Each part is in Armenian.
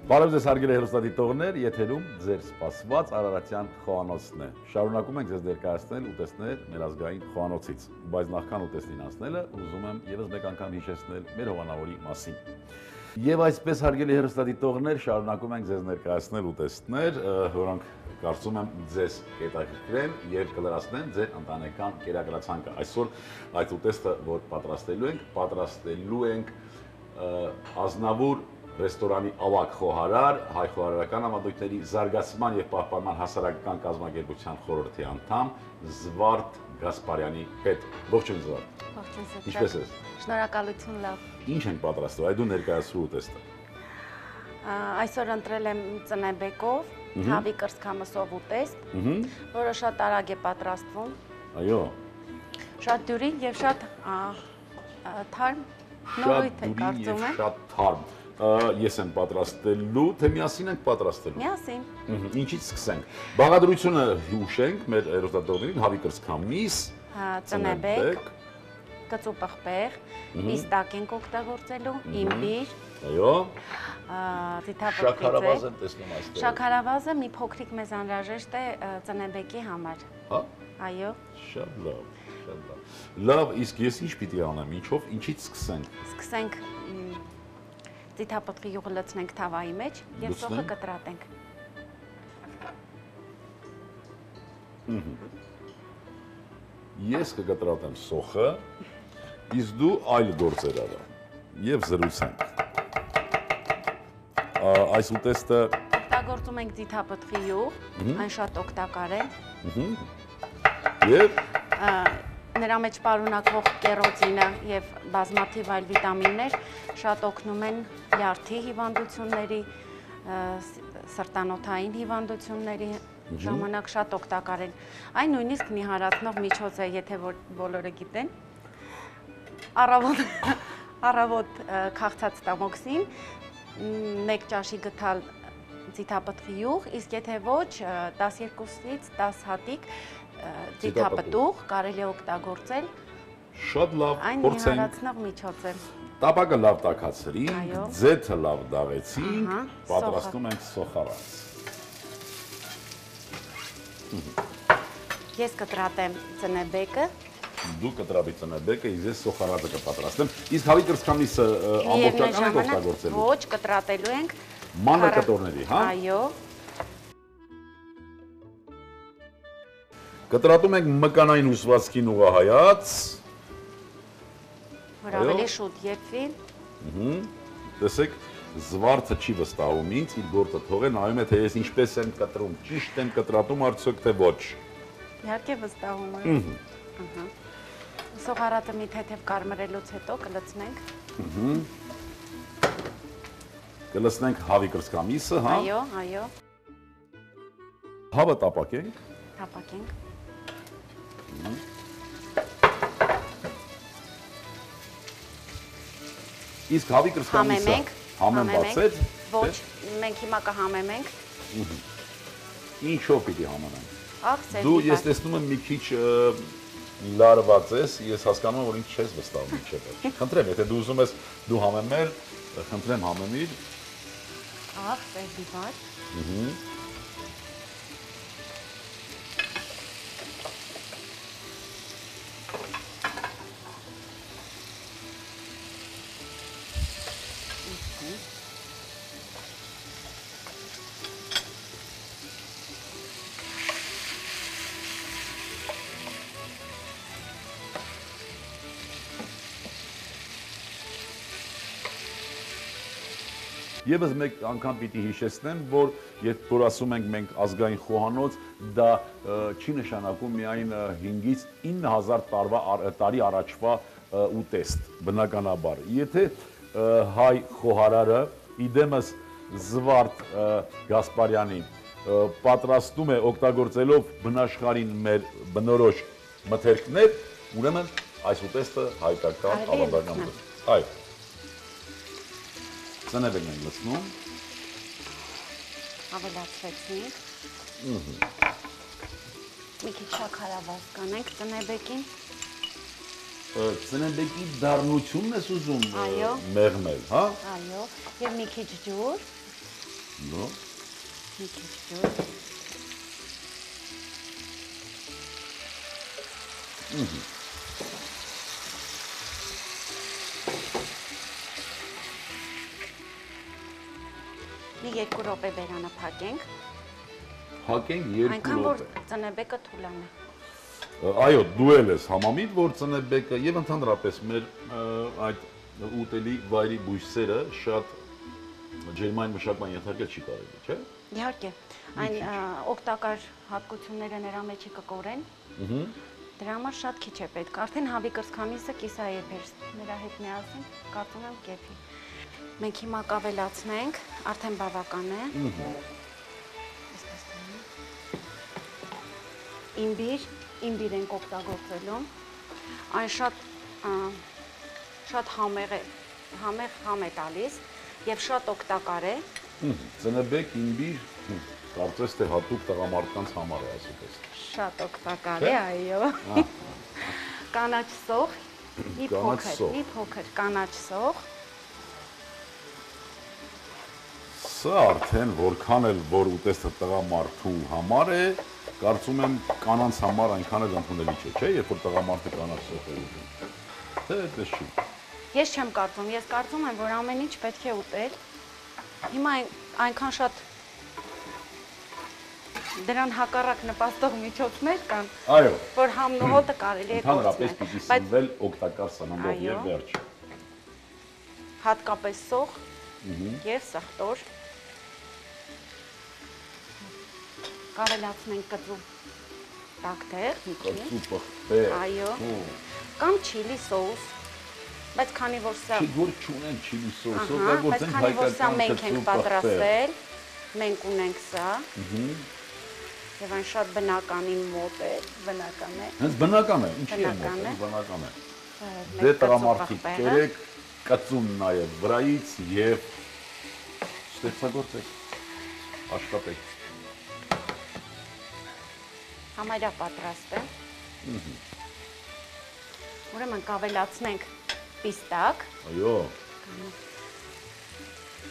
Բարև ձեզ հարգելի հեռուստադիտողներ, եթերում ձեր սպասված Արարատյան խոհանոցն է։ Շարունակում ենք ձեզ ներկայացնել ուտեստներ մեր ազգային խոհանոցից, բայց նախքան ուտեստին անցնելը ուզում եմ ևս մեկ անգամ հիշեցնել մեր հովանավորի մասին։ Եվ այսպես հարգելի հեռուստադիտողներ, շարունակում ենք ձեզ ներկայացնել ուտեստներ, որոնք կարծում եմ ձեզ կհետաքրքրեն եւ կլրացնեն ձեր ընտանեկան կերակրացանկը։ Այսօր այդ ուտեստը, որ պատրաստելու ենք Ազնավուր ռեստորանի ավագ խոհարար, հայ խոհարարական համադրույթների զարգացման եւ պահպանման հասարակական կազմակերպության խորհրդի անդամ Զվարթ Գասպարյանի հետ։ Ողջույն Զվարթ։ Ողջույն Սեթրակ։ Ինչպե՞ս ես։ Շնորհակալություն, լավ։ Ինչ ենք պատրաստում, այ դու ներկայացրու ուտեստը։ Այսօր ընտրել եմ ծնեբեկով, հավի կրծքամսով ուտեստ, որը շատ արագ է պատրաստվում։ Այո։ Շատ դյուրին եւ շատ թարմ նորույթ է, կարծում եմ։ Շատ թարմ։ Ես եմ պատրաստելու, թե միասին ենք պատրաստելու։ Միասին։ Ինչից սկսենք։ Բաղադրությունը հուշենք մեր հեռուստադիտողներին, հավի կրծքամիս, ծնեբեկ, կծու պղպեղ, պիստակ ենք օգտագործելու, իմբիր։ Այո։ Շաքարավազ եմ տեսնում այստեղ։ Շաքարավազը մի փոքրիկ մեզ անհրաժեշտ է ծնեբեկի համար։ Հա։ Այո։ Շատ լավ, շատ լավ։ Լավ, իսկ ես ինչ պիտի անեմ, ինչից սկսենք։ Սկսենք ձիթապտղի յուղը լցնենք թավայի մեջ եւ սոխը կտրատենք։ Ես կկտրատեմ սոխը, իսկ դու այլ գործեր արա եւ զրուցենք։ Այս ուտեստը օգտագործում ենք ձիթապտղի յուղ, այն շատ օգտակար է։ Եվ նրա մեջ պարունակվող կերոտինը եւ բազմաթիվ այլ վիտամիններ շատ օգնում են լյարդի հիվանդությունների, սրտանոթային հիվանդությունների ժամանակ շատ օգտակար են։ Այն նույնիսկ նիհարացնող միջոց է, եթե բոլորը գիտեն։ Առավոտ քաղցած տամոքսին 1 ճաշի գթալ ձիթապտղի յուղ, իսկ եթե ոչ 12-ից 10 հատիկ ձիթապտուղ կարելի է օգտագործել։ Շատ լավ, այն փորձենք։ նիհարացնող միջոց է։ Տապակը լավ տաքացրինք, Այո։ ձեթը լավ դաղեցինք, պատրաստում ենք սոխարած։ Ես կտրատեմ ծնեբեկը։ Դու կտրատի ծնեբեկը, իսկ ես սոխարածը կպատրաստեմ։ Իսկ հավի կրծքամիսը ամբողջական ենք օգտագործելու։ Ոչ, կտրատելու ենք։ Մանր կտորների, հա։ Այո։ Կտրատում ենք մկանային հյուսվածքին ուղղահայաց։ Որ ավելի շուտ եփվի։ Տեսեք, Զվարթը չի վստահում ինձ, իր գործը թողե, նայում է, թե ես ինչպես եմ կտրում, ճիշտ եմ կտրատում արդյոք թե ոչ։ Իհարկե վստահում եմ։ Սոխարատը մի թեթև կարմրելուց հետո կլցնենք։ Կլցնենք հավի կրծքամիսը, հա։ Այո, այո։ Հավը տապակենք։ Տապակենք։ Իսկ հավի կրծքամիսը համեմ բացել։ Ոչ, մենք հիմա կհամեմենք։ Ինչով պիտի համենանք։ Ախ, Դու ես տեսնում եմ մի քիչ լարված ես, ես հասկանում եմ, որ ինձ չես վստահում ինչպես։ Խնդրեմ, եթե դու ուզում ես դու համեմել, խնդրեմ համեմիր։ Ախ, սերդիվար։ Եվս մեկ անգամ պիտի հիշեցնեմ, որ երբ որ ասում ենք մենք ազգային խոհանոց, դա չի նշանակում միայն 5-ից 9000 տարի առաջվա ուտեստ, բնականաբար։ Եթե հայ խոհարարը իդեմս Զվարթ Գասպարյանի պատրաստում է օգտագործելով բնաշխարհին մեր բնորոշ մթերքներ, ուրեմն այս ուտեստը հայկական ավանդական ուտեստ է։ Այո։ Ծնեբեկն ենք լցնում։ Ավելացրեցինք։ Մի քիչ շաքարավազ կանենք ծնեբեկին։ Ծնեբեկի դառնությունն ես ուզում Այո։ մեղմել, հա։ Այո, եւ մի քիչ ջուր։ Նո։ Մի քիչ ջուր։ Մի 2 րոպե բերանը փակենք։ Փակենք 2 Այնքան որ րոպե։ ծնեբեկը թուլանա։ Այո, դու էլ ես համամիտ, որ ծնեբեկը եւ ընդհանրապես մեր այդ ուտելի վայրի բույսերը շատ ջերմային մշակման ենթարկել չի կարելի, չէ՞։ Իհարկե, այն օգտակար հատկությունները նրա մեջի կկորեն։ Դրա համար շատ քիչ է պետք։ Արդեն հավի կրծքամիսը կիսաերբ էր նրա հետ միասին, կարծում եմ կեփի։ Մենք հիմա կավելացնենք, արդեն բավական է։ Իմբիր ենք օգտագործելու։ Այն շատ համեղ է տալիս եւ շատ օգտակար է։ Ծնեբեկ, իմբիր, կարծես թե հատուկ տղամարդկանց համար է ասում։ Շատ օգտակար է, այո։ Կանաչ սող, մի փոքր կանաչ սող։ Սա արդեն որքան էլ որ ուտեստը տղամարդու համար է, կարծում եմ կանանց համար այնքան էլ ընդունելի չէ, երբ որ տղամարդը կանաչ սող է ուտում։ Թե այդպես չի։ Ես չեմ կարծում, ես կարծում եմ, որ ամեն ինչ պետք է ուտել։ Հիմա այնքան շատ դրան հակառակ նպաստող միջոցներ կան, որ համն ու հոտը կարելի է կորցնել։ Ընդհանրապես պիտի սնվել օգտակար սննդով եւ վերջ։ Հատկապես սող եւ սխտոր։ Կավելացնենք կծու տակտեղ, մի քիչ։ Կծու պղպեղ։ Այո։ Կամ չիլի սոուս։ Բայց քանի որ սա Որ չունենք չիլի սոուսը, բայց քանի որ սա մենք ենք պատրաստել, մենք ունենք սա։ Եվ այն շատ բնականին մոտ է, բնական է։ Հենց բնական է, ինչի է մոտ, բնական է։ Դե տղամարդիկ, կերեք կծուն նաև վրայից եւ ստեղծագործեք, աշխատեք։ Համարյա պատրաստ է։ Ուրեմն կավելացնենք պիստակ։ Այո։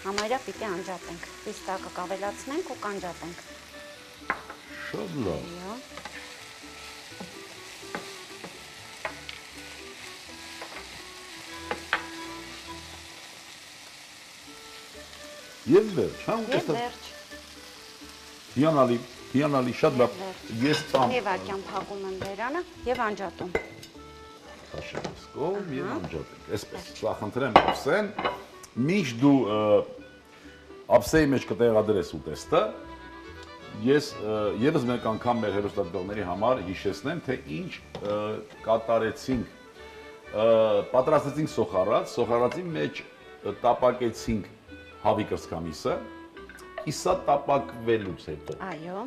Համարյա պիտի անջատենք։ Պիստակը կավելացնենք ու կանջատենք։ Շատ լավ։ Եվ վերջ, հա ուտեստը։ Հիանալի, շատ լավ։ Ես տամ։ Մի վայրկյան փակում եմ բերանը եւ անջատում։ Քաշենք կողմ եւ անջատենք։ Այսպես, խնդրեմ Աբսեն, միշտ դու Աբսեի մեջ կտեղադրես ուտեստը, ես եւս մեկ անգամ մեր հերոստատողների համար հիշեցնեմ, թե ինչ կատարեցինք։ Պատրաստեցինք սոխարածի մեջ տապակեցինք հավի կրծքամիսը, իսա տապակվելուց հետո։ Այո։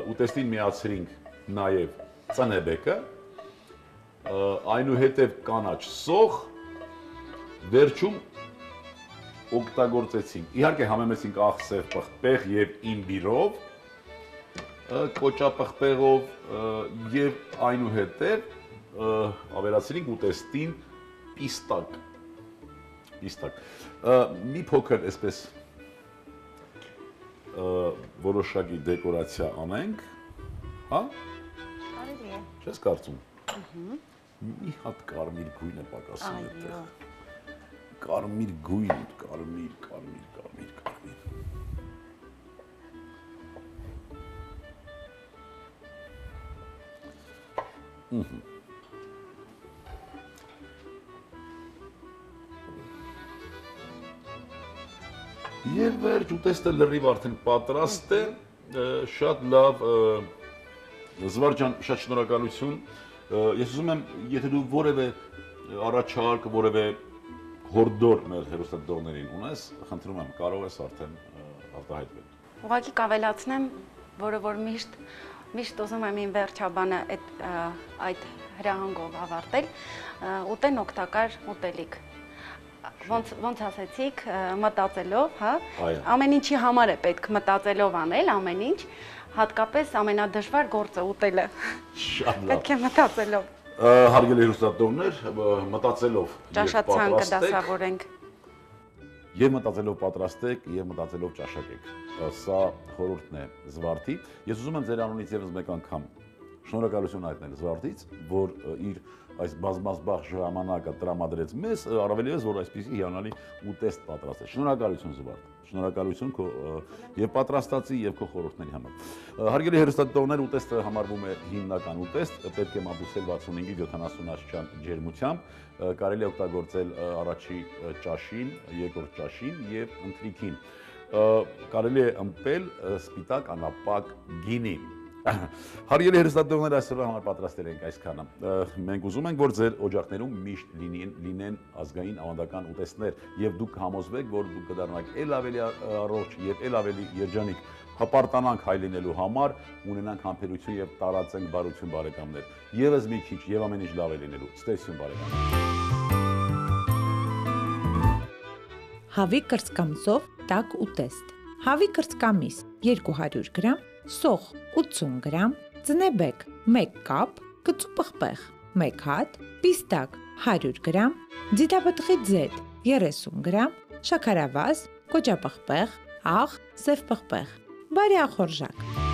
Ուտեստին միացրինք նաև ծնեբեկը, այնուհետև կանաչ սող, վերջում օգտագործեցինք, իհարկե համեմեցինք աղսև պղպեղ և իմբիրով, կոճապղպեղով և այնուհետև ավելացրինք ուտեստին պիստակ, մի փոքր այսպես որոշակի դեկորացիա անենք, հա? Կարելի է։ Չես կարծում։ Մի հատ կարմիր գույն է պակասում այդտեղ։ Կարմիր գույն, կարմիր։ Եվ վերջ ուտեստը լրիվ արդեն պատրաստ է, շատ լավ, Զվարճան, շատ շնորհակալություն, ես ուզում եմ, եթե դու որևէ առաջարկ, որևէ հորդոր մեր հերոստատողներին ունես, խնդրում եմ, կարող ես արդեն արտահայտվել։ Ուղղակի կավելացնեմ, որը որ միշտ ուզում եմ իմ վերջաբանը այդ հրահանգով ավարտել, ուտեն օգտակար ուտելիք։ Ոնց ասեցիք, մտածելով, հա, ամեն ինչի համար է պետք մտածելով անել, ամեն ինչ, հատկապես ամենադժվար գործը ուտելը։ Շատ լավ։ Պետք է մտածելով։ Հարգելի հերոստատողներ, մտածելով ճաշացանկը դասավորենք։ Եվ մտածելով պատրաստեք, եւ մտածելով ճաշակեք։ Սա խորհուրդն է Զվարթի։ Ես ուզում եմ ձեր անունից եւս մեկ անգամ շնորհակալություն հայտնել Զվարթից, որ իր այս բազմազբաղ ժամանակը տրամադրեց մեզ, առավել եւս որ այսպիսի հիանալի ուտեստ պատրաստեց։ Շնորհակալություն Զվարթ։ Շնորհակալություն քո եւ պատրաստածի եւ քո խորհուրդների համար։ Հարգելի հեռուստադիտողներ, ուտեստը համարվում է հիմնական ուտեստ, պետք է մատուցել 65-ից 70 աստիճան ջերմությամբ, կարելի է օգտագործել առաջի ճաշին, երկրորդ ճաշին եւ ընթրիքին։ Կարելի է ըմպել սպիտակ անապակ գինի։ Հարգելի հեռուստադիտողներ, այսօրվա համար պատրաստել ենք այսքանը։ Մենք ուզում ենք, որ ձեր օջախներում միշտ լինեն ազգային ավանդական ուտեստներ եւ դուք համոզվեք, որ դուք կդառնաք ել ավելի առողջ եւ ել ավելի երջանիկ։ Հպարտանանք հայ լինելու համար, ունենանք համբերություն եւ տարածենք բարություն բարեկամներ։ Եվս մի քիչ եւ ամեն ինչ լավ է լինելու։ Ստեսություն բարեկամներ։ Հավի կրծքամսով տաք ուտեստ։ Հավի կրծքամիս 200 գրամ, սոխ 80 գրամ, ծնեբեկ 1 կապ, կծու պղպեղ 1 հատ, պիստակ 100 գրամ, ձիթապտղի ձեթ 30 գրամ, շաքարավազ, կոճապղպեղ, աղ, սև պղպեղ, բարի ախորժակ։